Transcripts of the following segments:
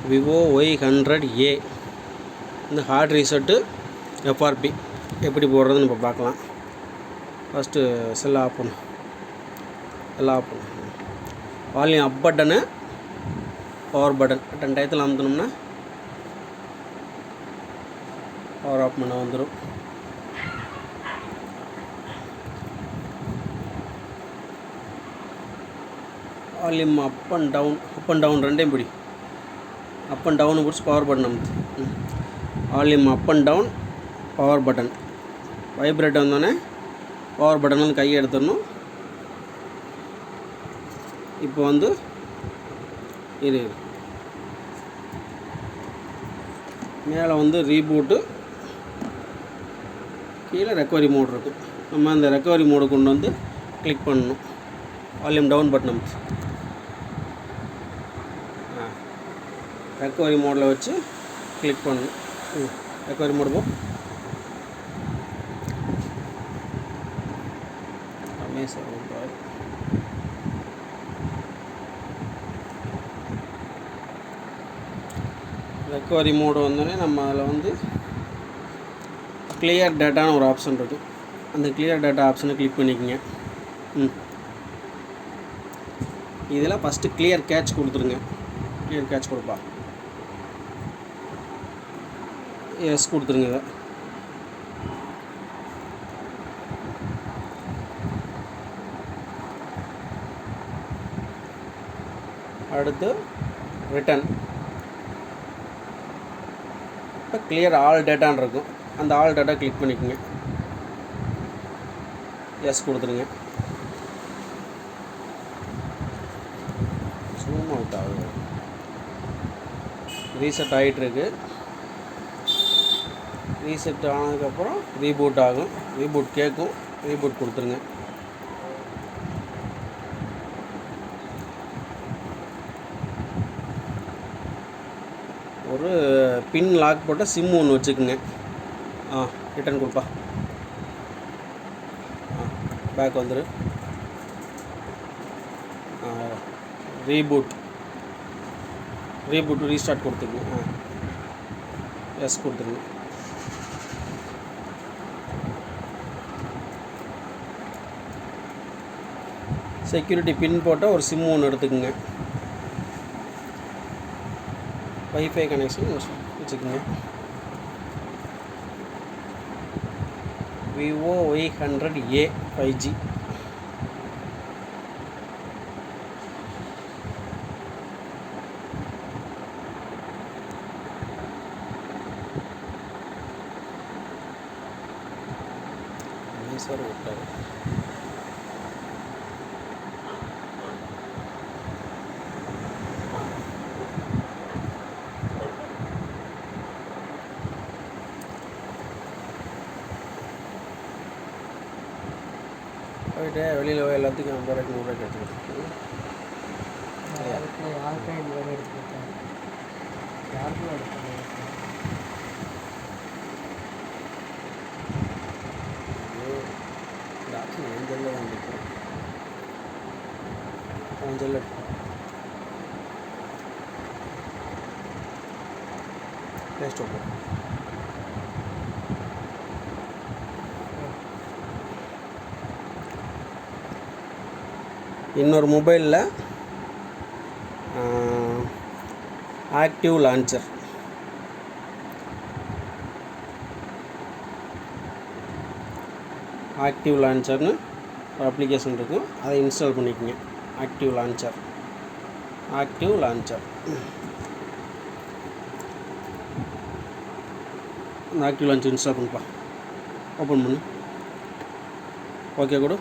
Vivo Y100A இந்த heart reset FRP எப்படி போடுறதுன்னு நம்ம பார்க்கலாம். ஃபஸ்ட்டு செல்லை ஆஃப் பண்ணு. எல்லாம் ஆஃப் பண்ணு. வால்யூம் அப் பட்டனு பவர் பட்டன் 2 டயத்தில் அமுத்தணும்னா பவர் ஆஃப் பண்ண வந்துடும். வால்யூம் அப் அண்ட் டவுன் ரெண்டையும் பிடி. அப் அண்ட் டவுனு பிடிச்சி பவர் பட்டன் அமுத்து. Volume up and down power button vibrate வந்தோடனே பவர் பட்டன் வந்து கையை எடுத்துடணும். இப்போ வந்து இது மேலே வந்து ரீபூட்டு, கீழே ரெக்கவரி மோடு இருக்குது. நம்ம அந்த ரெக்கவரி மோடு கொண்டு வந்து கிளிக் பண்ணணும். வால்யூம் டவுன் பட்டன் ரெக்கவரி மோடில் வச்சு கிளிக் பண்ணணும். ரெக்கவரி மோடு போ. ரெக்கவரி மோடு வந்தோடனே நம்ம அதில் வந்து கிளியர் டேட்டான்னு ஒரு ஆப்ஷன் இருக்குது. அந்த கிளியர் டேட்டா ஆப்ஷனை கிளிக் பண்ணிக்கோங்க. இதில் ஃபஸ்ட்டு கிளியர் கேட்ச் கொடுத்துருங்க. கிளியர் கேட்ச் கொடுப்பா. எஸ் கொடுத்துருங்க. இதை அடுத்து ரிட்டன். இப்போ கிளியர் ஆல் டேட்டான்னு இருக்கும். அந்த ஆல் டேட்டா கிளிக் பண்ணிக்கோங்க. எஸ் கொடுத்துருங்க. ஜூம் அவுட் ஆகுது. ரீசெட் ஆகிட்டுருக்கு. ரீசெட் ஆனதுக்கப்புறம் ரீபூட் ஆகும். ரீபூட் கேட்கும். ரீபூட் கொடுத்துருங்க. ஒரு பின் லாக் போட்ட சிம் ஒன்று வச்சுக்கோங்க. ரிட்டன் கொடுப்பா. பேக் வந்துடு. ரீபூட் ரீஸ்டார்ட் கொடுத்துக்குங்க. எஸ் கொடுத்துருங்க. செக்யூரிட்டி பின் போட்டால் ஒரு சிம் ஒன்று எடுத்துக்கோங்க. வைஃபை கனெக்ஷன் வச்சுக்கோங்க. Vivo Y100A 5G. சார் விட்டார். போயிட்டு வெளியில் போய் எல்லாத்துக்கும் 50 ரூபாய்க்கு 100 ரூபாய்க்கு எடுத்துக்கிட்டு இந்த ஆப்ஷன் ஏஞ்சலில் வந்துருக்கு. ஏஞ்சலில் ப்ளே ஸ்டோர். இன்னொரு மொபைலில் ஆக்டிவ் லான்ச்சர் லான்ச்சர்னு ஒரு அப்ளிகேஷன் இருக்கும். அதை இன்ஸ்டால் பண்ணிக்கோங்க. ஆக்டிவ் லான்ச்சர் அந்த ஆக்டிவ் லான்ச்சர் இன்ஸ்டால் பண்ணிப்பா. ஓப்பன் பண்ணு. ஓகே கொடு.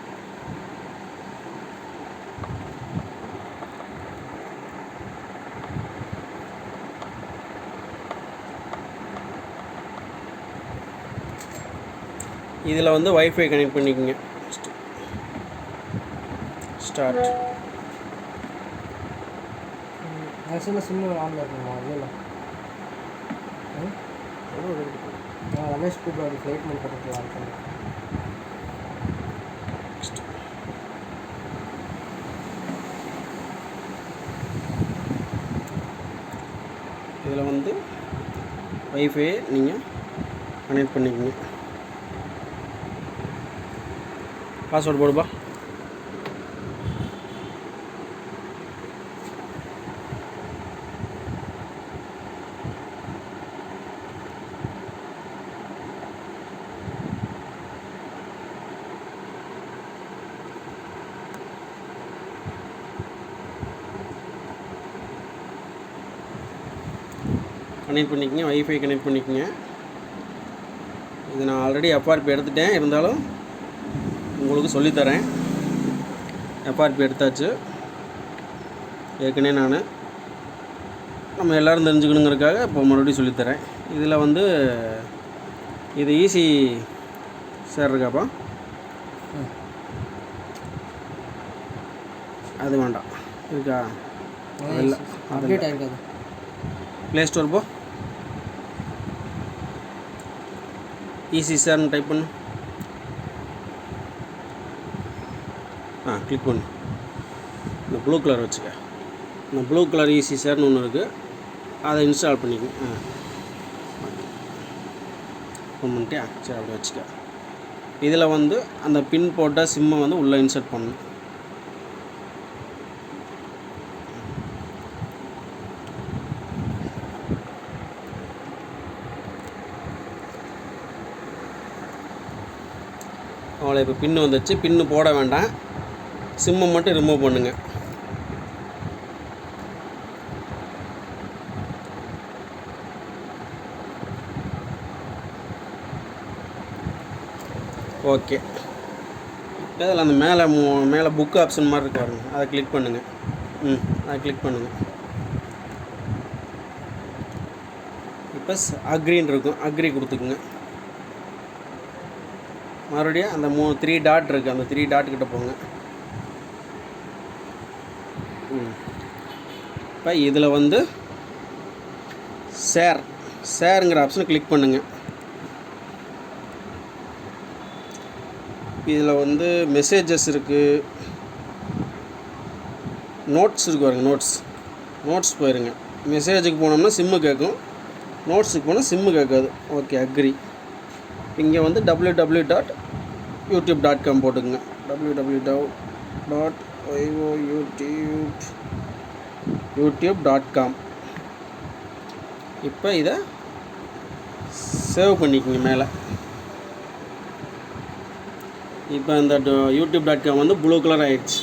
இதில் வந்து வைஃபை கனெக்ட் பண்ணிக்கோங்க. ஸ்டார்ட். சிம் ஆன்ல இருக்குமா? இல்லை ரமேஷ் கூப்பிட்டு ஃப்ளைட் மணி போட்டு இதில் வந்து வைஃபை நீங்கள் கனெக்ட் பண்ணிக்கோங்க. பாஸ்வேர்டு போடுப்பா. கனெக்ட் பண்ணிக்கோங்க, வைஃபை கனெக்ட் பண்ணிக்கோங்க. இது நான் ஆல்ரெடி எஃப்ஆர்பி எடுத்துட்டேன், இருந்தாலும் உங்களுக்கு சொல்லித்தரேன். எஃப்ஆர்பி எடுத்தாச்சு ஏற்கனவே நான், நம்ம எல்லோரும் தெரிஞ்சுக்கணுங்கிறதுக்காக இப்போ மறுபடியும் சொல்லித்தரேன். இதில் வந்து இது ஈஸி சார் இருக்காப்பா, அது வேண்டாம் இருக்கா? இல்லை, அப்டேட் ஆகிருக்காது. ப்ளே ஸ்டோர் போ, ஈஸி சார்னு டைப் பண்ணு. கிளிக் பண்ணு. இந்த ப்ளூ கலர் வச்சுக்க. இந்த ப்ளூ கலர் ஈஸி சார்னு ஒன்று இருக்குது, அதை இன்ஸ்டால் பண்ணிக்கங்க. ஓப்பன் பண்ணிட்டியா? சரி, அப்படி வச்சுக்க. இதில் வந்து அந்த பின் போட்ட சிம்மை வந்து உள்ளே இன்சர்ட் பண்ணணும். அவ்வளோ, இப்போ பின்னு வந்துச்சு. பின்னு போட வேண்டாம், சிம்மை மட்டும் ரிமூவ் பண்ணுங்கள். ஓகே, இதில் அந்த மேலே புக் ஆப்ஷன் மாதிரி இருக்கு பாருங்க, அதை கிளிக் பண்ணுங்கள். அதை கிளிக் பண்ணுங்கள். இப்போ அக்ரின்னு இருக்கும், அக்ரி கொடுத்துக்குங்க. மறுபடியும் அந்த 3 டாட் இருக்குது, அந்த 3 டாட் கிட்ட போங்க. இப்போ இதில் வந்து ஷேருங்கிற ஆப்ஷனை கிளிக் பண்ணுங்கள். இதில் வந்து மெசேஜஸ் இருக்குது, நோட்ஸ் இருக்குது பாருங்க. நோட்ஸ் போயிருங்க. மெசேஜுக்கு போனோம்னா சிம்மு கேட்கும், நோட்ஸுக்கு போனால் சிம்மு கேட்காது. Okay, agree. இங்கே வந்து www.youtube.com போட்டுக்குங்க. www.youtube.com. இப்போ இதை சேவ் பண்ணிக்கோங்க மேலே. இப்போ இந்த youtube.com வந்து ப்ளூ கலர் ஆகிடுச்சு,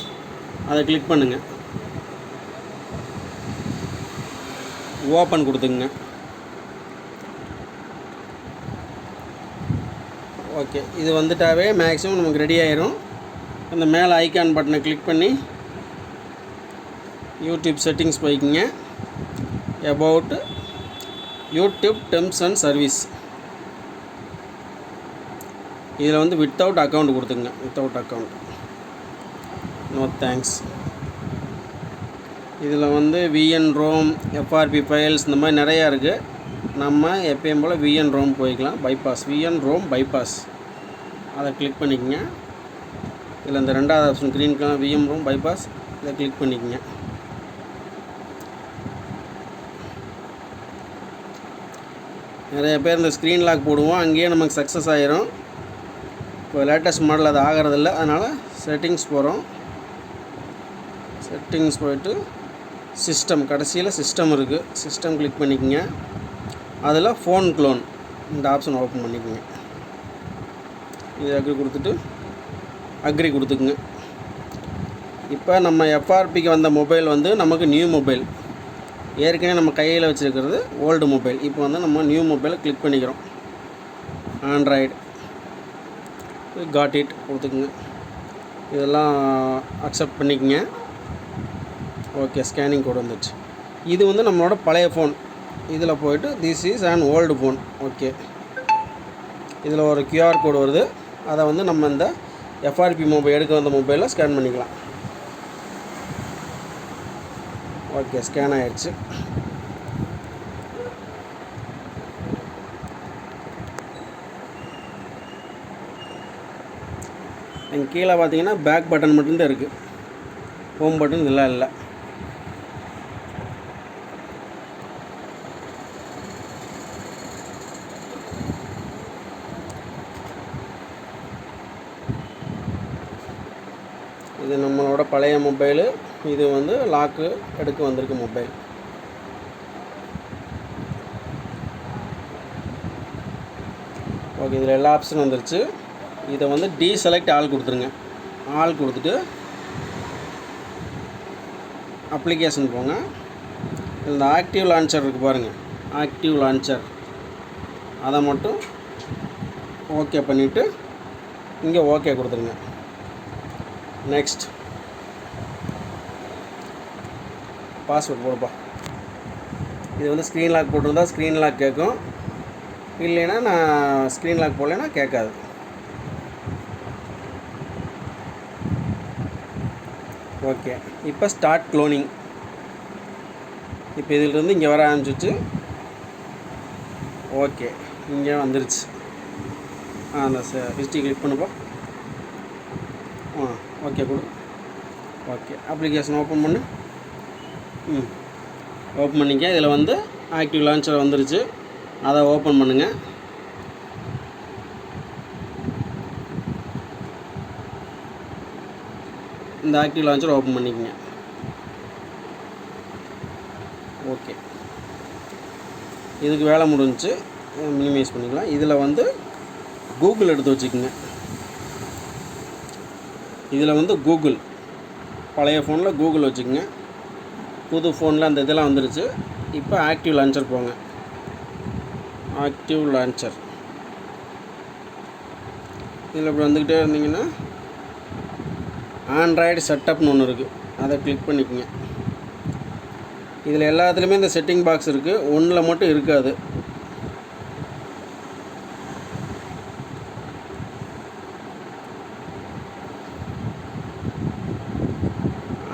அதை கிளிக் பண்ணுங்கள். ஓப்பன் கொடுத்துங்க. ஓகே, இது வந்துட்டாவே மேக்ஸிமம் நமக்கு ரெடி ஆயிரும். அந்த மேலே ஐக்கான் பட்டனை கிளிக் பண்ணி யூடியூப் செட்டிங்ஸ் போய்க்குங்க. About YouTube terms and service, இதில் வந்து வித்தவுட் அக்கௌண்ட் கொடுத்துங்க. Without account, no thanks. இதில் வந்து VN ROM, FRP ஃபைல்ஸ் இந்த மாதிரி நிறையா இருக்குது. நம்ம எப்பயும் போல் VN ROM போய்க்கலாம். பைபாஸ், VN ROM பைபாஸ், அதை கிளிக் பண்ணிக்கோங்க. இதில் இந்த ரெண்டாவது option green colour VN ROM bypass, இதை கிளிக் பண்ணிக்கோங்க. நிறைய பேர் இந்த ஸ்க்ரீன் லாக் போடுவோம், அங்கேயே நமக்கு சக்ஸஸ் ஆகிரும். இப்போ லேட்டஸ்ட் மாடல் அது ஆகிறதில்ல, அதனால் செட்டிங்ஸ் போகிறோம். செட்டிங்ஸ் போய்ட்டு சிஸ்டம், கடைசியில் சிஸ்டம் இருக்குது, சிஸ்டம் கிளிக் பண்ணிக்கோங்க. அதில் ஃபோன் க்ளோன் இந்த ஆப்ஷன் ஓப்பன் பண்ணிக்கோங்க. இது அக்ரி கொடுத்துக்குங்க. இப்போ நம்ம எஃப்ஆர்பிக்கு வந்த மொபைல் வந்து நமக்கு நியூ மொபைல், ஏற்கனவே நம்ம கையில் வச்சுருக்கிறது ஓல்டு மொபைல். இப்போ வந்து நம்ம நியூ மொபைலை கிளிக் பண்ணிக்கிறோம். ஆண்ட்ராய்டு காட் இட் கொடுத்துக்குங்க. இதெல்லாம் அக்செப்ட் பண்ணிக்கோங்க. ஓகே, ஸ்கேனிங் கோடு வந்துடுச்சு. இது வந்து நம்மளோட பழைய ஃபோன். இதில் போய்ட்டு this is and old phone. Okay, இதில் ஒரு QR கோடு வருது, அதை வந்து நம்ம இந்த எஃப்ஆர்பி மொபைல் எடுக்க வந்த மொபைலில் ஸ்கேன் பண்ணிக்கலாம். ஓகே, ஸ்கேன் ஆகிடுச்சு. இங்கே கீழே பார்த்தீங்கன்னா பேக் பட்டன் மட்டும்தான் இருக்குது, ஹோம் பட்டன் இதெல்லாம் இல்லை. இது நம்மளோட பழைய மொபைலு. இது வந்து லாக்கு எடுக்க வந்திருக்கு மொபைல். ஓகே, இதில் எல்லா ஆப்ஷனும் வந்துருச்சு. இதை வந்து டீசெலக்ட் ஆல் கொடுத்துருங்க. ஆல் கொடுத்துட்டு அப்ளிகேஷன் போங்க. இந்த ஆக்டிவ் லான்ச்சர் இருக்குது பாருங்கள், ஆக்டிவ் லான்ச்சர் அதை மட்டும் ஓகே பண்ணிவிட்டு இங்கே ஓகே கொடுத்துருங்க. நெக்ஸ்ட் பாஸ்வேர்ட் போடுப்பா. இது வந்து ஸ்க்ரீன் லாக் போட்டிருந்தா ஸ்க்ரீன் லாக் கேட்கும், இல்லைன்னா நான் ஸ்க்ரீன் லாக் போடலைன்னா கேட்காது. ஓகே, இப்போ ஸ்டார்ட் க்ளோனிங். இப்போ இதிலிருந்து இங்கே வர ஆரம்பிச்சிச்சு. ஓகே, இங்கே வந்துருச்சு. அந்த ஹிஸ்ட்ரி கிளிக் பண்ணுப்பா. ஓகே கொடு. ஓகே, அப்ளிகேஷன் ஓப்பன் பண்ணு. ஓப்பன் பண்ணிக்க. இதில் வந்து ஆக்டிவ் லான்ச்சர் வந்துருச்சு, அதை ஓப்பன் பண்ணுங்கள். இந்த ஆக்டிவ் லான்ச்சர் ஓப்பன் பண்ணிக்கங்க. ஓகே, இதுக்கு வேலை முடிஞ்சிச்சு. மினிமைஸ் பண்ணிக்கலாம். இதில் வந்து கூகுள் எடுத்து வச்சுக்கோங்க. இதில் வந்து கூகுள், பழைய ஃபோனில் கூகுள் வச்சுக்கோங்க. புது ஃபோனில் அந்த இதெல்லாம் வந்துருச்சு. இப்போ ஆக்டிவ் லான்ச்சர் போங்க. ஆக்டிவ் லான்ச்சர் இதில் இப்படி வந்துக்கிட்டே இருந்தீங்கன்னா ஆண்ட்ராய்டு செட்டப்னு ஒன்று இருக்குது, அதை கிளிக் பண்ணிக்கோங்க. இதில் எல்லாத்துலேயுமே இந்த செட்டிங் பாக்ஸ் இருக்குது, ஒன்றில் மட்டும் இருக்காது.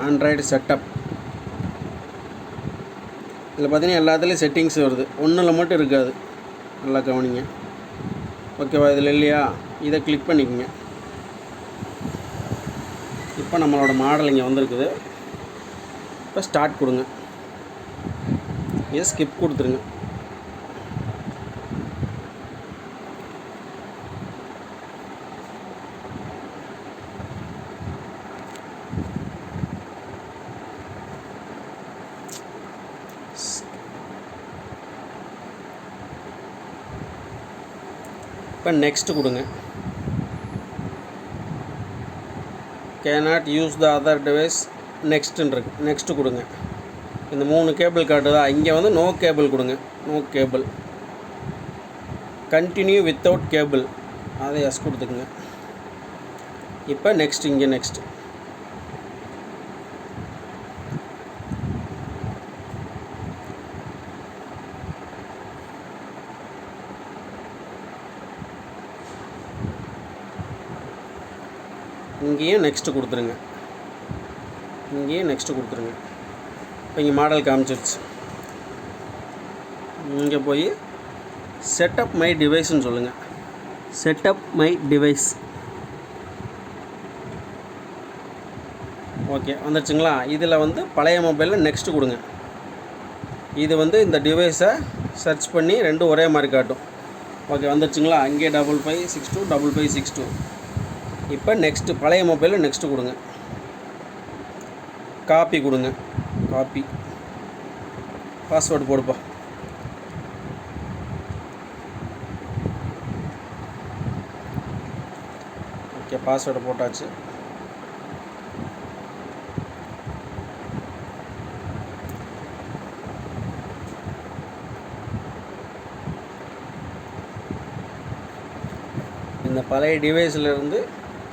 ஆண்ட்ராய்டு செட்டப் இதில் பார்த்தீங்கன்னா எல்லாத்துலேயும் செட்டிங்ஸ் வருது, ஒன்றில் மட்டும் இருக்காது. நல்லா கவனிங்க. ஓகேவா? இதில் இல்லையா, இதை கிளிக் பண்ணிக்கோங்க. இப்போ நம்மளோட மாடல் இங்கே வந்திருக்குது. இப்போ ஸ்டார்ட் கொடுங்க. இதை ஸ்கிப் கொடுத்துருங்க. இப்போ நெக்ஸ்ட் கொடுங்க. Cannot use the other device நெக்ஸ்ட்டுன்னு இருக்கு, நெக்ஸ்ட்டு கொடுங்க. இந்த 3 கேபிள் காட்டுதா, இங்கே வந்து நோ கேபிள் கொடுங்க. No cable. Continue without cable, அதை எஸ் கொடுத்துக்குங்க. இப்போ நெக்ஸ்ட், இங்கே நெக்ஸ்ட். இங்கேயும் நெக்ஸ்ட்டு கொடுத்துருங்க. இங்கேயும் நெக்ஸ்ட்டு கொடுத்துருங்க. இப்போ இங்கே மாடல் காமிச்சிருச்சு. இங்கே போய் செட்டப் மை டிவைஸ்ன்னு சொல்லுங்கள். Setup my device. ஓகே, வந்துருச்சுங்களா? இதில் வந்து பழைய மொபைலில் நெக்ஸ்ட்டு கொடுங்க. இது வந்து இந்த டிவைஸை சர்ச் பண்ணி ரெண்டும் ஒரே மாதிரி காட்டும். ஓகே, வந்துருச்சுங்களா? அங்கே 5562 5562. இப்போ நெக்ஸ்ட்டு பழைய மொபைலில் நெக்ஸ்ட்டு கொடுங்க. காப்பி கொடுங்க. காப்பி. பாஸ்வேர்டு போடுப்பா. ஓகே, பாஸ்வேர்டு போட்டாச்சு. இந்த பழைய டிவைஸ்லேருந்து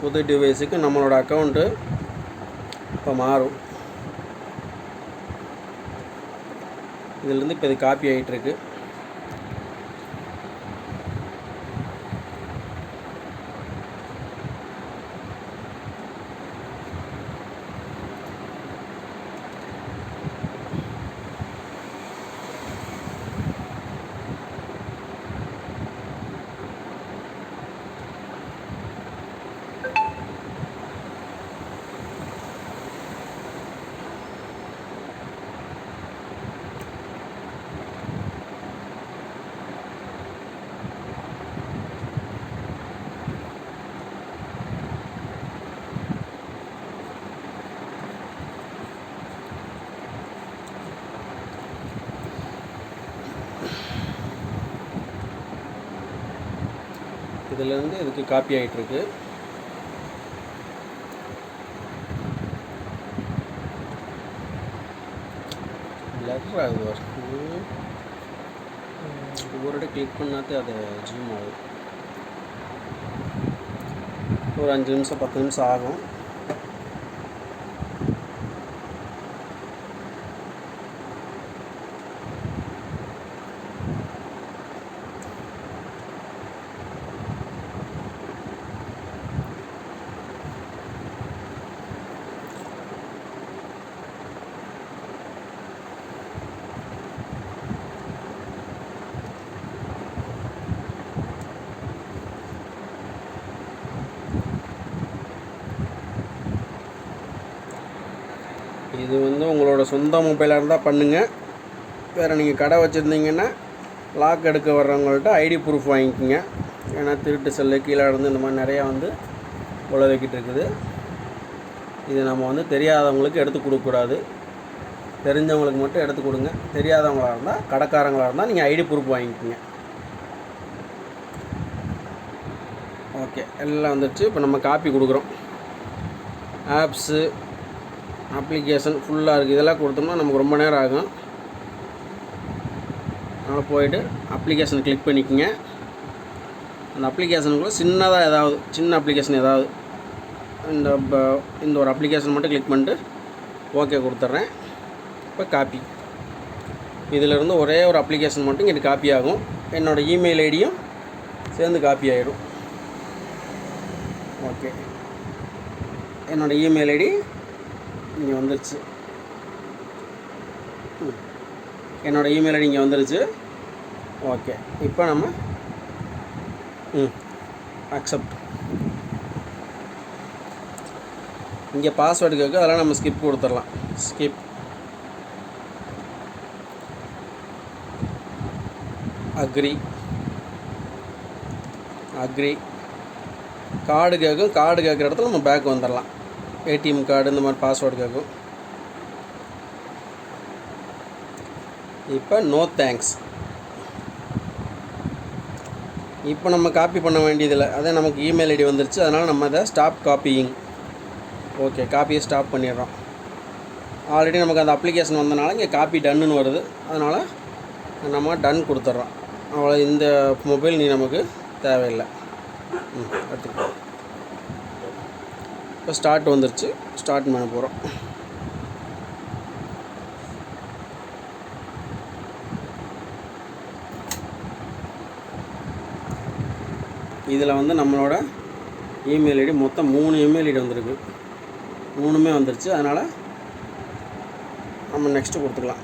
புது டிவைஸுக்கு நம்மளோட அக்கௌண்ட்டு இப்போ மாறும். இதிலேருந்து இப்போ இது காப்பி ஆகிட்டுருக்கு. இதிலேருந்து இதுக்கு காப்பி ஆகிட்டுருக்கு. பிளர் ஆகுது ஒரு இடம் கிளிக் பண்ணாதே அது ஜூம் ஆகுது. ஒரு 5 நிமிஷம் 10 நிமிஷம் ஆகும். இது வந்து உங்களோட சொந்த மொபைலாக இருந்தால் பண்ணுங்கள். வேறு நீங்கள் கடை வச்சுருந்தீங்கன்னா லாக் எடுக்க வர்றவங்கள்ட்ட ஐடி ப்ரூஃப் வாங்கிக்கோங்க. ஏன்னா திருட்டு செல்லு கீழே இருந்து இந்த மாதிரி நிறையா வந்து உழவைக்கிட்டு இருக்குது. இது நம்ம வந்து தெரியாதவங்களுக்கு எடுத்து கொடுக்கக்கூடாது. தெரிஞ்சவங்களுக்கு மட்டும் எடுத்து கொடுங்க. தெரியாதவங்களாக இருந்தால் கடைக்காரங்களாக இருந்தால் நீங்கள் ஐடி ப்ரூஃப் வாங்கிக்கோங்க. ஓகே, எல்லாம் வந்துடுச்சு. இப்போ நம்ம காப்பி கொடுக்குறோம். ஆப்ஸு அப்ளிகேஷன் ஃபுல்லாக இருக்குது. இதெல்லாம் கொடுத்தோம்னா நமக்கு ரொம்ப நேரம் ஆகும். அதனால் போய்ட்டு அப்ளிகேஷன் கிளிக் பண்ணிக்கோங்க. அந்த அப்ளிகேஷனுக்குள்ளே சின்னதாக ஏதாவது சின்ன அப்ளிகேஷன் ஏதாவது இந்த ஒரு அப்ளிகேஷன் மட்டும் கிளிக் பண்ணிட்டு ஓகே கொடுத்துட்றேன். இப்போ காப்பி. இதிலிருந்து ஒரே ஒரு அப்ளிகேஷன் மட்டும் இங்கே காப்பி ஆகும். என்னோடய இமெயில் ஐடியும் சேர்ந்து காப்பி ஆகிடும். ஓகே, என்னோடய இமெயில் ஐடி இங்கே வந்துருச்சு. என்னோடய இமெயில் ஐடி இங்கே வந்துருச்சு. ஓகே, இப்போ நம்ம அக்செப்ட். இங்கே பாஸ்வேர்டு கேட்கு, அதெல்லாம் நம்ம ஸ்கிப் கொடுத்துடலாம். ஸ்கிப். அக்ரி. கார்டு கேட்கும். கார்டு கேட்குற இடத்துல நம்ம பேக் வந்துடலாம். ஏடிஎம் கார்டு இந்த மாதிரி பாஸ்வேர்டு கேட்கும். இப்போ நோ தேங்க்ஸ். இப்போ நம்ம காப்பி பண்ண வேண்டியதில்லை. அதே நமக்கு இமெயில் ஐடி வந்துருச்சு. அதனால் நம்ம அதை ஸ்டாப் காப்பியிங். ஓகே, காப்பியை ஸ்டாப் பண்ணிடுறோம். ஆல்ரெடி நமக்கு அந்த அப்ளிகேஷன் வந்தனால இங்கே காப்பி டன்னுன்னு வருது. அதனால் நம்ம டன் கொடுத்துட்றோம். அவ்வளோ, இந்த மொபைல் நீ நமக்கு தேவையில்லை. எடுத்துக்கோ. இப்போ ஸ்டார்ட் வந்துருச்சு. ஸ்டார்ட் பண்ண போகிறோம். இதில் வந்து நம்மளோட இமெயில் ஐடி மொத்தம் 3 இமெயில் ஐடி வந்திருக்கு. 3மே வந்துருச்சு. அதனால் நம்ம நெக்ஸ்ட்டு கொடுத்துக்கலாம்.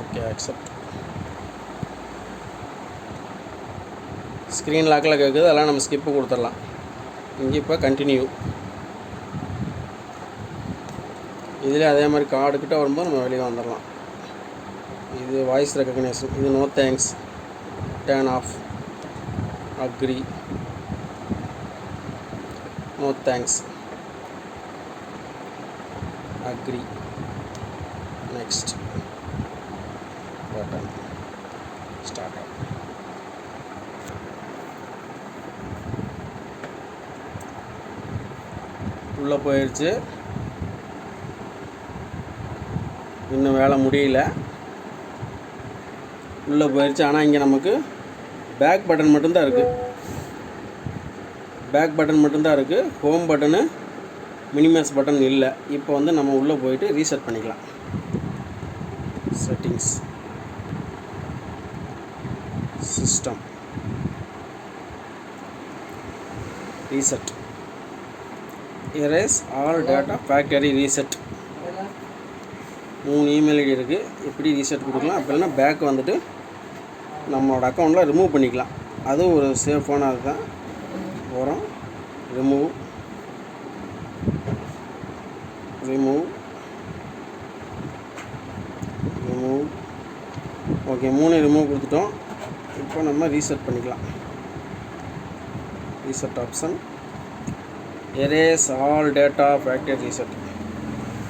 Okay, accept. ஸ்க்ரீன் லாக்கில் கேட்குது. அதெல்லாம் நம்ம ஸ்கிப்பு கொடுத்துடலாம். இங்கே இப்போ கண்டினியூ. இதில் அதே மாதிரி கார்டுக்கிட்ட வரும்போது நம்ம வெளியே வந்துடலாம். இது வாய்ஸ் ரெக்கக்னேஷன். இது no thanks. Turn off. Agree. No thanks. Agree. Next button. Start. உள்ளே போயிடுச்சு. இன்னும் வேலை முடியல. உள்ளே போயிடுச்சு. ஆனால் இங்கே நமக்கு பேக் பட்டன் மட்டும்தான் இருக்குது. பேக் பட்டன் மட்டும்தான் இருக்குது. ஹோம் பட்டனு மினிமைஸ் பட்டன் இல்லை. இப்போ வந்து நம்ம உள்ளே போயிட்டு ரீசெட் பண்ணிக்கலாம். Settings, system, reset, erase all data factory reset. 3 email ID இருக்குது. எப்படி ரீசெட் கொடுக்கலாம். அப்போ இல்லைன்னா பேக் வந்துட்டு நம்மளோட அக்கௌண்ட்டில் ரிமூவ் பண்ணிக்கலாம். அதுவும் ஒரு சேஃபான அதுதான். போகிறோம். ரிமூவ். ஓகே, 3 ரிமூவ் கொடுத்துட்டோம். இப்போ நம்ம ரீசெட் பண்ணிக்கலாம். Reset option. Erase all data factory reset.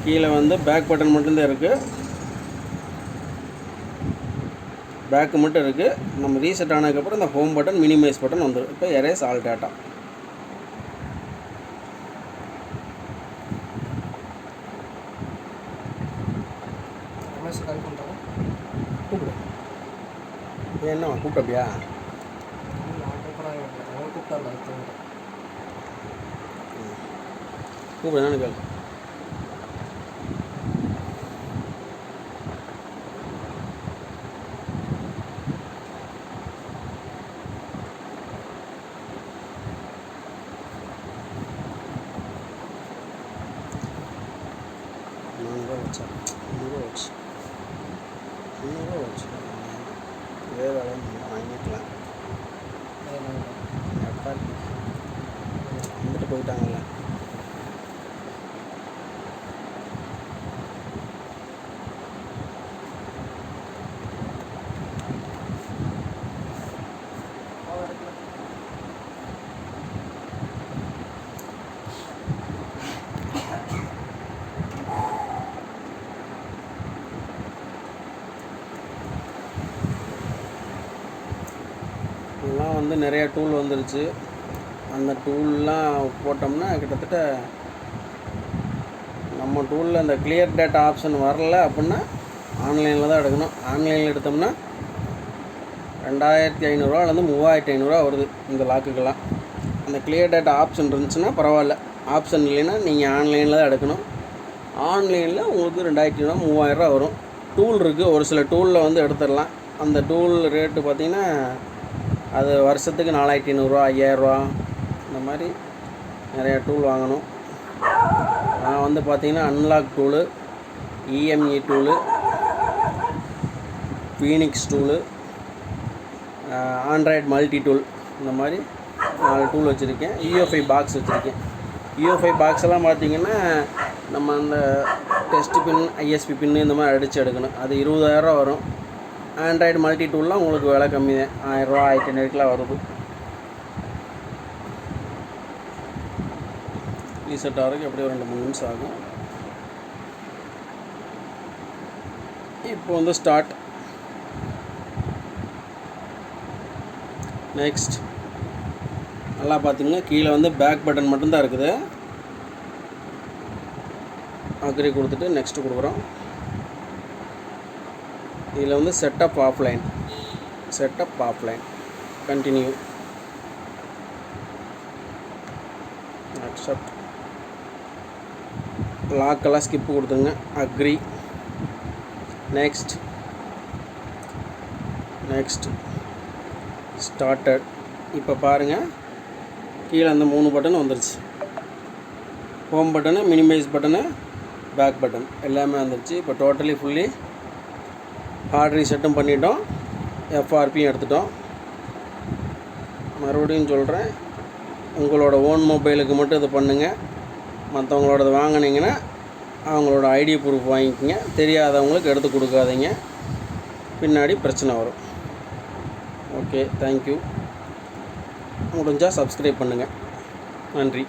கீழே வந்து பேக் பட்டன் மட்டும்தான் இருக்குது. பேக்கு மட்டும் இருக்குது. நம்ம ரீசெட் ஆனதுக்கப்புறம் இந்த ஹோம் பட்டன், மினிமைஸ் பட்டன் வந்துடும். இப்போ எரேஸ் ஆல் டேட்டா. ரமேஷ் கால் பண்ணுறேன். கூப்பிடு. என்ன கூப்பிட்டப்பியா? அவன் கூப்பிட்டாங்க. கூப்பிடு, என்னன்னு கேள். இதே வேலை வாங்கிக்கலாம். வந்துட்டு போயிட்டாங்கல்ல. இதெல்லாம் வந்து நிறையா டூல் வந்துருச்சு. அந்த டூல்லாம் போட்டோம்னா கிட்டத்தட்ட நம்ம டூலில் அந்த கிளியர் டேட்டா ஆப்ஷன் வரல அப்படின்னா ஆன்லைனில் தான் எடுக்கணும். ஆன்லைனில் எடுத்தோம்னா 2500 3500 வருது இந்த லாக்குக்கெல்லாம். அந்த கிளியர் டேட்டா ஆப்ஷன் இருந்துச்சுன்னா பரவாயில்ல. ஆப்ஷன் இல்லைன்னா நீங்கள் ஆன்லைனில் தான் எடுக்கணும். ஆன்லைனில் உங்களுக்கு 2500 3000 வரும். டூல் இருக்குது, ஒரு சில டூலில் வந்து எடுத்துடலாம். அந்த டூல் ரேட்டு பார்த்திங்கன்னா அது வருஷத்துக்கு 4500 5000 இந்த மாதிரி நிறையா டூல் வாங்கணும். நான் வந்து பார்த்திங்கன்னா unlock tool, EME tool, Phoenix tool, Android multi tool இந்த மாதிரி 4 டூல் வச்சுருக்கேன். யூஎஃப்ஐ பாக்ஸ் வச்சுருக்கேன். யூஎஃப்ஐ பாக்ஸ் எல்லாம் பார்த்திங்கன்னா நம்ம அந்த டெஸ்ட் பின், ஐஎஸ்பி பின்னு இந்த மாதிரி அடித்து எடுக்கணும். அது 20000 வரும். ஆண்ட்ராய்டு மல்டி டூல்லாம் உங்களுக்கு விலை கம்மி தான், 1000 1500 வருது. ரீசெட் ஆகிறதுக்கு எப்படியும் 2-3 நிமிஷம் ஆகும். இப்போ வந்து ஸ்டார்ட். நெக்ஸ்ட். நல்லா பார்த்துங்க, கீழே வந்து பேக் பட்டன் மட்டும்தான் இருக்குது. அக்ரி கொடுத்துட்டு நெக்ஸ்ட்டு கொடுக்குறோம். இதில் வந்து செட்டப் ஆஃப்லைன் கண்டினியூ, அக்செப்ட், லாக்கெல்லாம் ஸ்கிப்பு கொடுத்துருங்க, அக்ரி, நெக்ஸ்ட், ஸ்டார்டட். இப்போ பாருங்கள், கீழே அந்த 3 பட்டன் வந்துருச்சு. Home button, minimise button, back button எல்லாமே வந்துருச்சு. இப்போ டோட்டலி ஃபுல்லி ஹார்ட் ரீசெட்டும் பண்ணிட்டோம், எஃப்ஆர்பியும் எடுத்துட்டோம். மறுபடியும் சொல்கிறேன், உங்களோட ஓன் மொபைலுக்கு மட்டும் இது பண்ணுங்கள். மற்றவங்களோடது வாங்கினீங்கன்னா அவங்களோட ஐடி ப்ரூஃப் வாங்கிக்கோங்க. தெரியாதவங்களுக்கு எடுத்து கொடுக்காதீங்க, பின்னாடி பிரச்சனை வரும். Okay, thank you. முடிஞ்சால் சப்ஸ்கிரைப் பண்ணுங்கள். நன்றி.